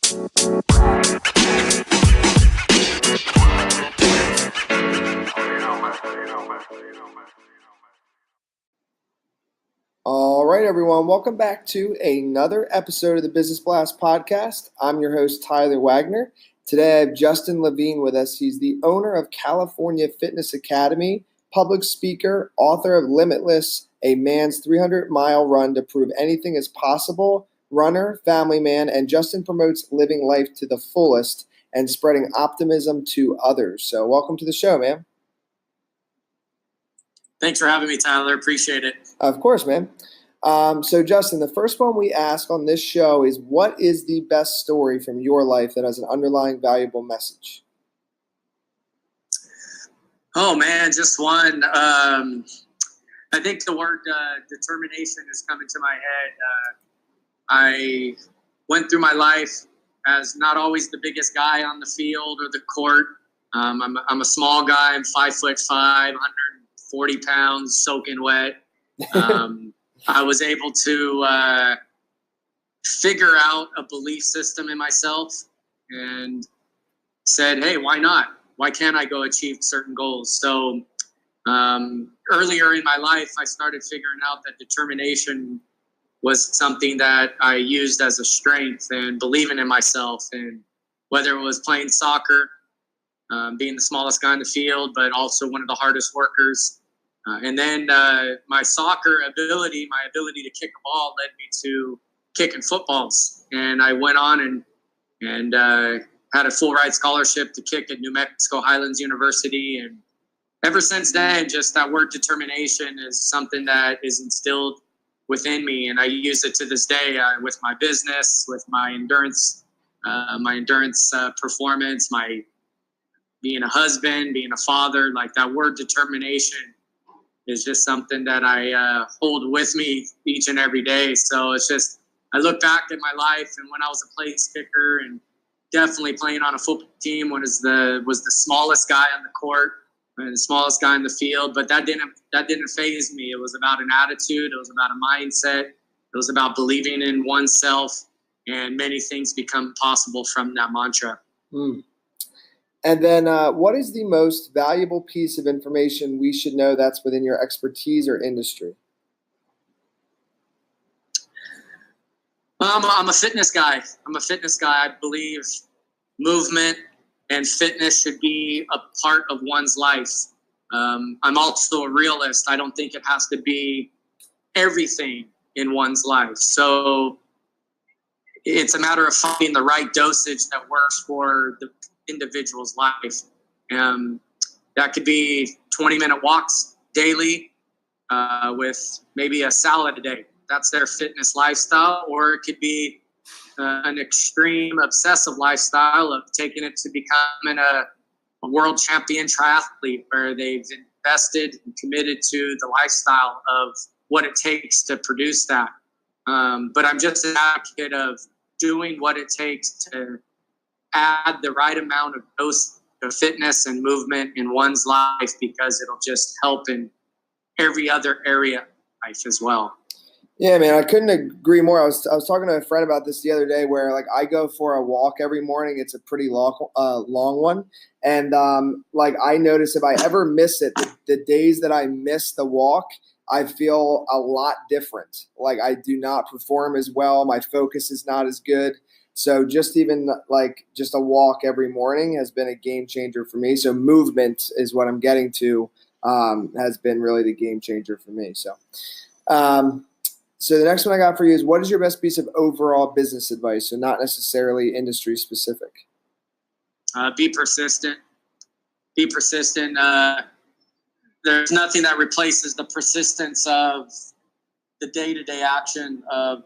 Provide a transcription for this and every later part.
All right, everyone. Welcome back to another episode of the Business Blast podcast. I'm your host, Tyler Wagner. Today, I have Justin Levine with us. He's the owner of California Fitness Academy, public speaker, author of Limitless, a man's 300-mile run to prove anything is possible, runner, family man, and Justin promotes living life to the fullest and spreading optimism to others. So welcome to the show, man. Thanks for having me, Tyler. Appreciate it. Of course, man. So, Justin, the first one we ask on this show is, what is the best story from your life that has an underlying valuable message? Oh, man, just one. I think the word determination is coming to my head. I went through my life as not always the biggest guy on the field or the court. I'm a small guy. I'm 5'5", 140 pounds, soaking wet. I was able to figure out a belief system in myself and said, hey, why not? Why can't I go achieve certain goals? So earlier in my life, I started figuring out that determination was something that I used as a strength and believing in myself. And whether it was playing soccer, being the smallest guy in the field, but also one of the hardest workers. And then my soccer ability, my ability to kick a ball led me to kicking footballs. And I went on and had a full ride scholarship to kick at New Mexico Highlands University. And ever since then, just that word determination is something that is instilled within me. And I use it to this day with my business, with my endurance performance, my being a husband, being a father. Like, that word determination is just something that I hold with me each and every day. So it's just, I look back at my life and when I was a place kicker and definitely playing on a football team when was the smallest guy on the court and the smallest guy in the field, but that didn't faze me. It was about an attitude. It was about a mindset. It was about believing in oneself, and many things become possible from that mantra. Mm. And then what is the most valuable piece of information we should know that's within your expertise or industry? I'm a fitness guy. I believe movement and fitness should be a part of one's life. I'm also a realist. I don't think it has to be everything in one's life. So it's a matter of finding the right dosage that works for the individual's life. That could be 20-minute walks daily with maybe a salad a day. That's their fitness lifestyle. Or it could be an extreme obsessive lifestyle of taking it to becoming a world champion triathlete, where they've invested and committed to the lifestyle of what it takes to produce that. But I'm just an advocate of doing what it takes to add the right amount of dose of fitness and movement in one's life, because it'll just help in every other area of life as well. Yeah, man, I couldn't agree more. I was talking to a friend about this the other day, where like I go for a walk every morning. It's a pretty long one, and like I notice if I ever miss it, the days that I miss the walk, I feel a lot different. Like I do not perform as well. My focus is not as good. So just even like just a walk every morning has been a game changer for me. So movement is what I'm getting to, has been really the game changer for me. So the next one I got for you is, what is your best piece of overall business advice? So not necessarily industry specific. Be persistent. Be persistent. There's nothing that replaces the persistence of the day-to-day action of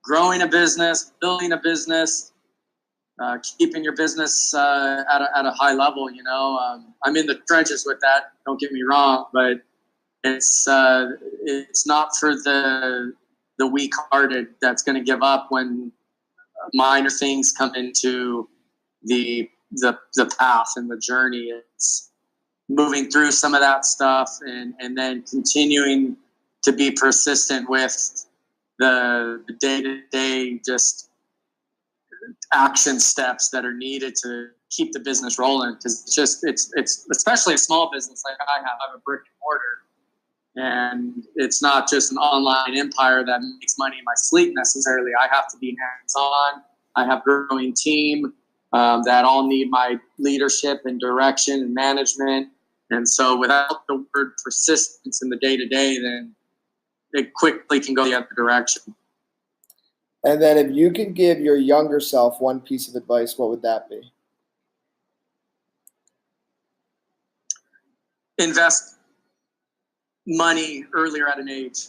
growing a business, building a business, keeping your business at a high level. You know, I'm in the trenches with that. Don't get me wrong, but it's not for the weak-hearted that's going to give up when minor things come into the path and the journey. It's moving through some of that stuff and then continuing to be persistent with the day-to-day just action steps that are needed to keep the business rolling. Because it's especially a small business like I have a brick and mortar, and it's not just an online empire that makes money in my sleep necessarily. I have to be hands-on. I have a growing team that all need my leadership and direction and management. And so without the word persistence in the day-to-day, then it quickly can go the other direction. And then if you could give your younger self one piece of advice, what would that be? Invest money earlier in age.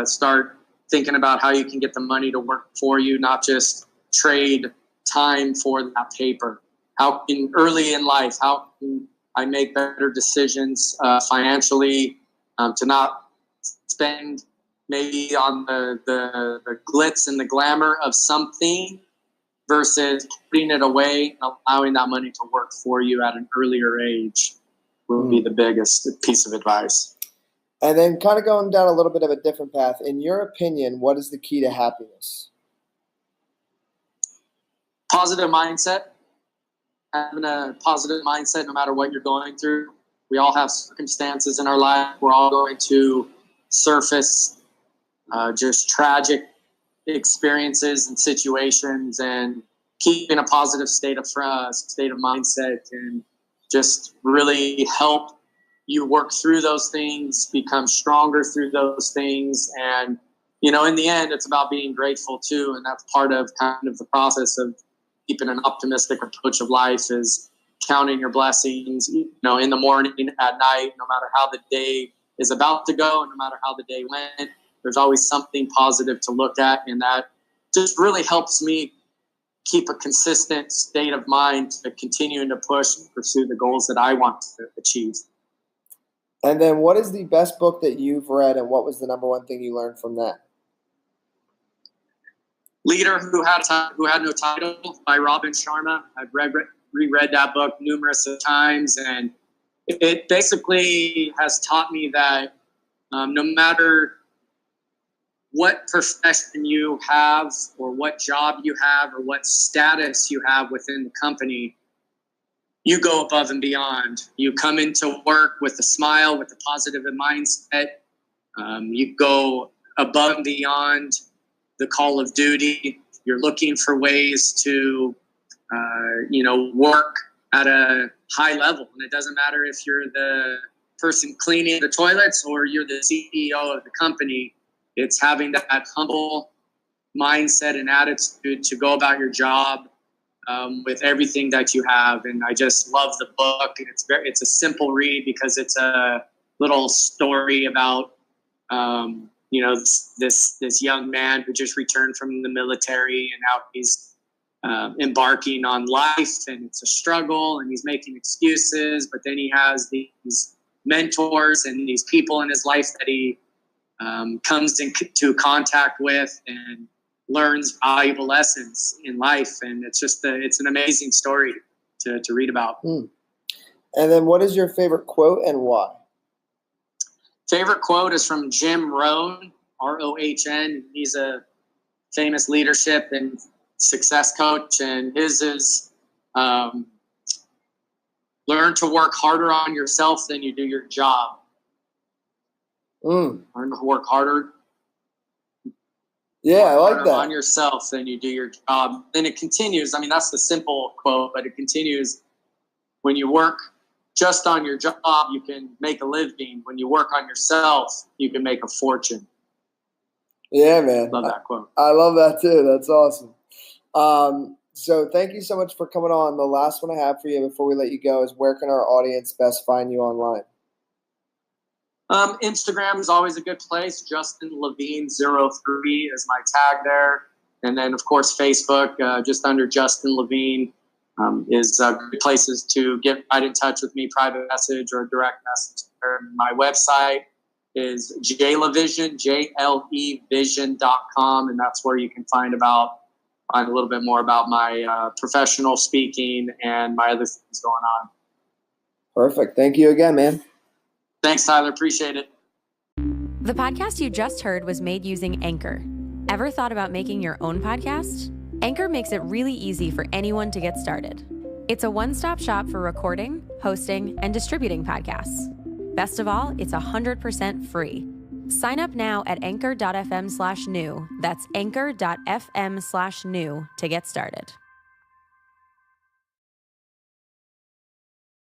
Start thinking about how you can get the money to work for you, not just trade time for that paper. Early in life, how can I make better decisions financially to not spend maybe on the glitz and the glamour of something versus putting it away and allowing that money to work for you at an earlier age would be the biggest piece of advice. And then kind of going down a little bit of a different path. In your opinion, what is the key to happiness? Positive mindset. Having a positive mindset no matter what you're going through. We all have circumstances in our life. We're all going to surface just tragic experiences and situations, and keeping a positive state of mindset and just really help you work through those things, become stronger through those things. And, in the end, it's about being grateful too. And that's part of kind of the process of keeping an optimistic approach of life, is counting your blessings, in the morning, at night, no matter how the day is about to go and no matter how the day went, there's always something positive to look at. And that just really helps me keep a consistent state of mind to continuing to push and pursue the goals that I want to achieve. And then what is the best book that you've read, and what was the number one thing you learned from that? Leader Who Had No Title by Robin Sharma. I've reread that book numerous of times, and it basically has taught me that no matter what profession you have or what job you have or what status you have within the company, you go above and beyond. You come into work with a smile, with a positive mindset. You go above and beyond the call of duty. You're looking for ways to, work at a high level. And it doesn't matter if you're the person cleaning the toilets or you're the CEO of the company. It's having that humble mindset and attitude to go about your job with everything that you have. And I just love the book. And it's a simple read because it's a little story about this young man who just returned from the military, and now he's embarking on life, and it's a struggle, and he's making excuses, but then he has these mentors and these people in his life that he comes into contact with and learns valuable lessons in life. And it's an amazing story to read about. And then what is your favorite quote and why? Favorite quote is from Jim Rohn, R-O-H-N. He's a famous leadership and success coach, and his is learn to work harder on yourself than you do your job. Learn to work harder. Yeah, I like that. On yourself than you do your job. Then it continues. I mean, that's the simple quote, but it continues. When you work just on your job, you can make a living. When you work on yourself, you can make a fortune. Yeah, man. Love that quote. I love that too. That's awesome. So thank you so much for coming on. The last one I have for you before we let you go is, where can our audience best find you online? Instagram is always a good place. Justin Levine 03 is my tag there. And then, of course, Facebook, just under Justin Levine, is good places to get right in touch with me, private message or direct message. My website is jlevision, JLEvision.com, and that's where you can find a little bit more about my professional speaking and my other things going on. Perfect. Thank you again, man. Thanks, Tyler. Appreciate it. The podcast you just heard was made using Anchor. Ever thought about making your own podcast? Anchor makes it really easy for anyone to get started. It's a one-stop shop for recording, hosting, and distributing podcasts. Best of all, it's 100% free. Sign up now at anchor.fm/new. That's anchor.fm/new to get started.